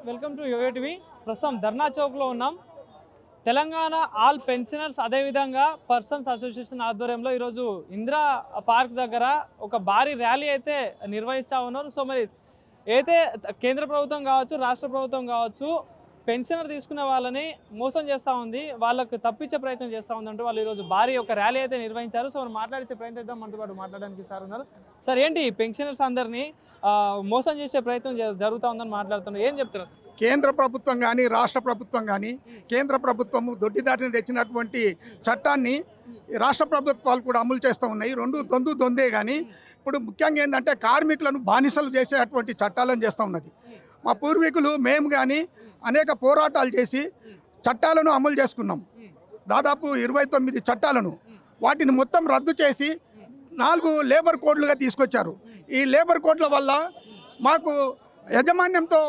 Welcome to yo-yo TV. ప్రస్తుతం ధర్నా చౌక్లో ఉన్నాం. Telangana all pensioners అదేవిధంగా పర్సన్స్ అసోసియేషన్ ఆధ్వర్యంలో ఈరోజు ఇందిరా పార్క్ దగ్గర ఒక భారీ ర్యాలీ అయితే నిర్వహిస్తూ ఉన్నారు. సో మరి అయితే కేంద్ర ప్రభుత్వం కావచ్చు, రాష్ట్ర ప్రభుత్వం కావచ్చు, పెన్షనర్ తీసుకునే వాళ్ళని మోసం చేస్తూ ఉంది, వాళ్ళకు తప్పించే ప్రయత్నం చేస్తూ ఉందంటూ వాళ్ళు ఈరోజు భారీ ఒక ర్యాలీ అయితే నిర్వహించారు. సో మనం మాట్లాడించే ప్రయత్నం చేద్దాం. మనతో పాటు మాట్లాడడానికి సార్ ఉన్నారు. సార్, ఏంటి పెన్షనర్స్ అందరినీ మోసం చేసే ప్రయత్నం జరుగుతూ ఉందని మాట్లాడుతున్నారు, ఏం చెప్తున్నారు? కేంద్ర ప్రభుత్వం కానీ రాష్ట్ర ప్రభుత్వం కానీ కేంద్ర ప్రభుత్వము దొడ్డిదారిని తెచ్చినటువంటి చట్టాన్ని రాష్ట్ర ప్రభుత్వాలు కూడా అమలు చేస్తూ ఉన్నాయి. రెండు దొందే కానీ ఇప్పుడు ముఖ్యంగా ఏంటంటే కార్మికులను బానిసలు చేసేటువంటి చట్టాలను చేస్తూ ఉన్నది. మా పూర్వీకులు మేము కానీ అనేక పోరాటాలు చేసి చట్టాలను అమలు చేసుకున్నాం. దాదాపు 29 చట్టాలను, వాటిని మొత్తం రద్దు చేసి 4 లేబర్ కోడ్లుగా తీసుకొచ్చారు. ఈ లేబర్ కోడ్ల వల్ల మాకు యజమాన్యంతో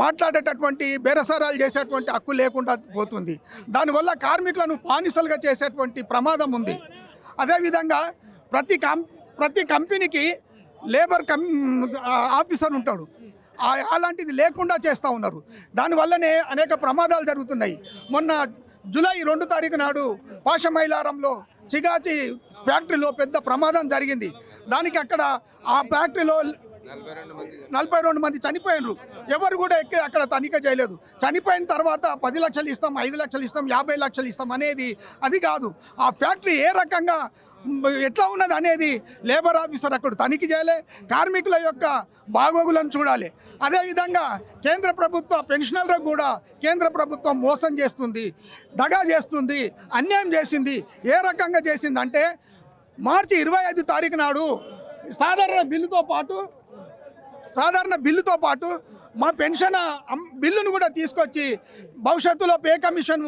మాట్లాడేటటువంటి బేరసారాలు చేసేటువంటి హక్కు లేకుండా పోతుంది. దానివల్ల కార్మికులను బానిసలుగా చేసేటువంటి ప్రమాదం ఉంది. అదేవిధంగా ప్రతి కంపెనీకి లేబర్ ఆఫీసర్ ఉంటాడు. అలాంటిది లేకుండా చేస్తూ ఉన్నారు. దానివల్లనే అనేక ప్రమాదాలు జరుగుతున్నాయి. మొన్న జూలై 2 తారీఖు నాడు పాషమైలారంలో చిగాచి ఫ్యాక్టరీలో పెద్ద ప్రమాదం జరిగింది. దానికి అక్కడ ఆ ఫ్యాక్టరీలో 42 మంది చనిపోయినారు. ఎవరు కూడా అక్కడ తనిఖీ చేయలేదు. చనిపోయిన తర్వాత 10 లక్షలు ఇస్తాం, 5 లక్షలు ఇస్తాం, 50 లక్షలు ఇస్తాం అనేది అది కాదు. ఆ ఫ్యాక్టరీ ఏ రకంగా ఎట్లా ఉన్నది అనేది లేబర్ ఆఫీసర్ అక్కడ తనిఖీ చేయాలి. కార్మికుల యొక్క బాగోగులను చూడాలి. అదేవిధంగా కేంద్ర ప్రభుత్వ పెన్షనర్లకు కూడా కేంద్ర ప్రభుత్వం మోసం చేస్తుంది, దగా చేస్తుంది, అన్యాయం చేసింది. ఏ రకంగా చేసిందంటే మార్చి 25 తారీఖు నాడు సాధారణ బిల్లుతో పాటు మా పెన్షన్ బిల్లును కూడా తీసుకొచ్చి భవిష్యత్తులో పే కమిషన్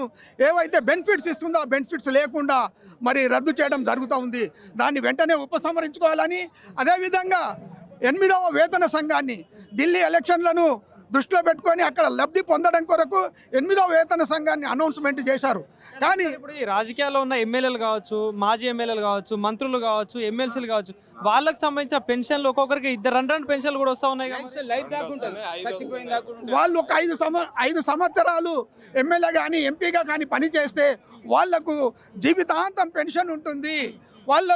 ఏవైతే బెనిఫిట్స్ ఇస్తుందో ఆ బెనిఫిట్స్ లేకుండా మరి రద్దు చేయడం జరుగుతూ ఉంది. దాన్ని వెంటనే ఉపసంహరించుకోవాలని, అదేవిధంగా 8వ వేతన సంఘాన్ని ఢిల్లీ ఎలక్షన్లను దృష్టిలో పెట్టుకొని అక్కడ లబ్ధి పొందడం కొరకు 8వ వేతన సంఘాన్ని అనౌన్స్మెంట్ చేశారు. కానీ ఇప్పుడు ఈ రాజకీయాల్లో ఉన్న ఎమ్మెల్యేలు కావచ్చు, మాజీ ఎమ్మెల్యేలు కావచ్చు, మంత్రులు కావచ్చు, ఎమ్మెల్సీలు కావచ్చు, వాళ్ళకి సంబంధించిన పెన్షన్లు ఒక్కొక్కరికి 2 పెన్షన్లు కూడా వస్తూ ఉన్నాయి. వాళ్ళు ఒక 5 సంవత్సరాలు ఎమ్మెల్యే కానీ ఎంపీగా కానీ పనిచేస్తే వాళ్లకు జీవితాంతం పెన్షన్ ఉంటుంది. వాళ్ళే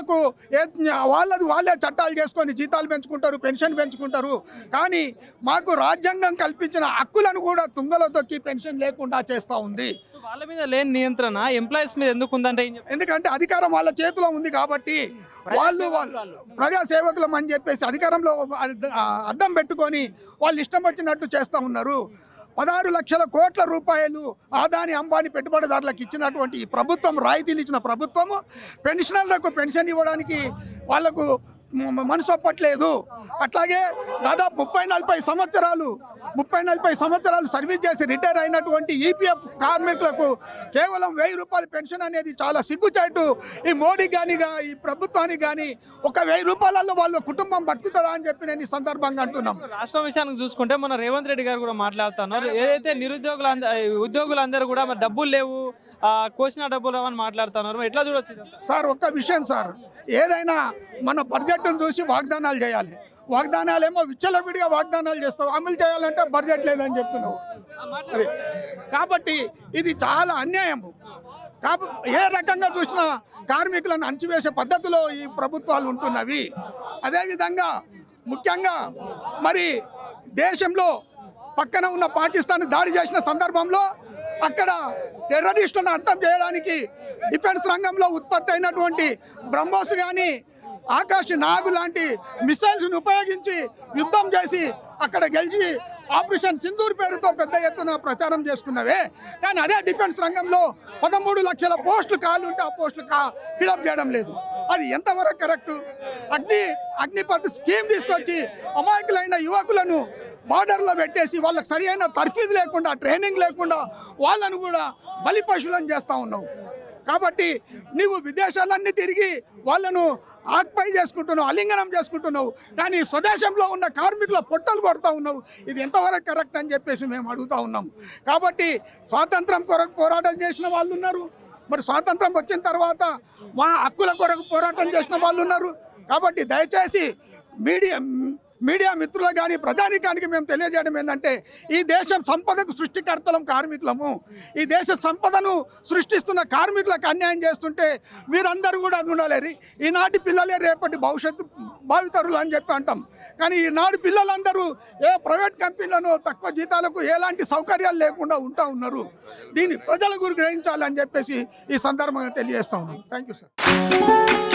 చట్టాలు చేసుకొని జీతాలు పెంచుకుంటారు, పెన్షన్ పెంచుకుంటారు. కానీ మాకు రాజ్యాంగం కల్పించిన హక్కులను కూడా తుంగలో తొక్కి పెన్షన్ లేకుండా చేస్తూ ఉంది. వాళ్ళ మీద లేని నియంత్రణ ఎంప్లాయీస్ మీద ఎందుకు ఉందంటే, ఎందుకంటే అధికారం వాళ్ళ చేతిలో ఉంది కాబట్టి వాళ్ళు ప్రజా సేవకులం అని చెప్పేసి అధికారంలో అడ్డం పెట్టుకొని వాళ్ళు ఇష్టం వచ్చినట్టు చేస్తూ ఉన్నారు. 16 లక్షల కోట్ల రూపాయలు ఆదాని అంబానీ పెట్టుబడిదారులకు ఇచ్చినటువంటి ఈ ప్రభుత్వం, రాయితీలు ఇచ్చిన ప్రభుత్వము పెన్షనర్లకు పెన్షన్ ఇవ్వడానికి వాళ్లకు మనసు ఒప్పట్లేదు. అట్లాగే దాదాపు 30-40 సంవత్సరాలు సర్వీస్ చేసి రిటైర్ అయినటువంటి ఈపీఎఫ్ కార్మికులకు కేవలం 1000 రూపాయల పెన్షన్ అనేది చాలా సిగ్గుచేటు. ఈ మోడీకి కానీ ఈ ప్రభుత్వానికి కానీ ఒక 1000 రూపాయలలో వాళ్ళ కుటుంబం బతుకుతుందా అని చెప్పి నేను ఈ సందర్భంగా అంటున్నాం. రాష్ట్రం విషయానికి చూసుకుంటే మన రేవంత్ రెడ్డి గారు కూడా మాట్లాడుతున్నారు. ఏదైతే ఉద్యోగులందరూ కూడా మరి డబ్బులు లేవు, కోసిన డబ్బులు లేవని మాట్లాడుతున్నారు. ఎట్లా చూడొచ్చు సార్? ఒక్క విషయం సార్, ఏదైనా మన బడ్జెట్ను చూసి వాగ్దానాలు చేయాలి. వాగ్దానాలేమో విచ్చలవిడిగా వాగ్దానాలు చేస్తావు, అమలు చేయాలంటే బడ్జెట్ లేదని చెప్తున్నావు. అది కాబట్టి ఇది చాలా అన్యాయము. ఏ రకంగా చూసినా కార్మికులను అణచివేసే పద్ధతిలో ఈ ప్రభుత్వాలు ఉంటున్నవి. అదేవిధంగా ముఖ్యంగా మరి దేశంలో పక్కన ఉన్న పాకిస్తాన్ దాడి చేసిన సందర్భంలో అక్కడ టెర్రరిస్టులను అంతం చేయడానికి డిఫెన్స్ రంగంలో ఉత్పత్తి అయినటువంటి బ్రహ్మోస్ కానీ ఆకాశ్ నాగు లాంటి మిసైల్స్ను ఉపయోగించి యుద్ధం చేసి అక్కడ గెలిచి ఆపరేషన్ సింధూర్ పేరుతో పెద్ద ఎత్తున ప్రచారం చేసుకున్నవే. కానీ అదే డిఫెన్స్ రంగంలో 13 లక్షల పోస్టులు ఖాళీ ఉంటే ఆ పోస్టులు ఫిలప్ చేయడం లేదు. అది ఎంతవరకు కరెక్టు? అగ్నిపథ్ స్కీమ్ తీసుకొచ్చి అమాయకులైన యువకులను బార్డర్లో పెట్టేసి వాళ్ళకి సరి అయిన తర్ఫీదు లేకుండా, ట్రైనింగ్ లేకుండా వాళ్ళను కూడా బలి పశువులను చేస్తూ ఉన్నావు. కాబట్టి నీవు విదేశాలన్నీ తిరిగి వాళ్ళను ఆక్పై చేసుకుంటున్నావు, ఆలింగనం చేసుకుంటున్నావు. కానీ స్వదేశంలో ఉన్న కార్మికుల పొట్టలు కొడుతూ ఉన్నావు. ఇది ఎంతవరకు కరెక్ట్ అని చెప్పేసి మేము అడుగుతూ ఉన్నాము. కాబట్టి స్వాతంత్రం కొరకు పోరాటం చేసిన వాళ్ళు ఉన్నారు, మరి స్వాతంత్రం వచ్చిన తర్వాత మా హక్కుల కొరకు పోరాటం చేసిన వాళ్ళు ఉన్నారు. కాబట్టి దయచేసి మీడియా మిత్రులకు కానీ ప్రజానీకానికి మేము తెలియజేయడం ఏంటంటే ఈ దేశం సంపదకు సృష్టికర్తలం కార్మికులము. ఈ దేశ సంపదను సృష్టిస్తున్న కార్మికులకు అన్యాయం చేస్తుంటే మీరందరూ కూడా అది ఉండాలి. ఈనాటి పిల్లలే రేపటి భవిష్యత్తు భావితరులు అని చెప్పి అంటాం. కానీ ఈనాడు పిల్లలందరూ ఏ ప్రైవేట్ కంపెనీలను తక్కువ జీతాలకు ఎలాంటి సౌకర్యాలు లేకుండా ఉంటా ఉన్నారు. దీన్ని ప్రజల గురి గ్రహించాలని చెప్పేసి ఈ సందర్భంగా తెలియజేస్తా ఉన్నాం. Thank you sir.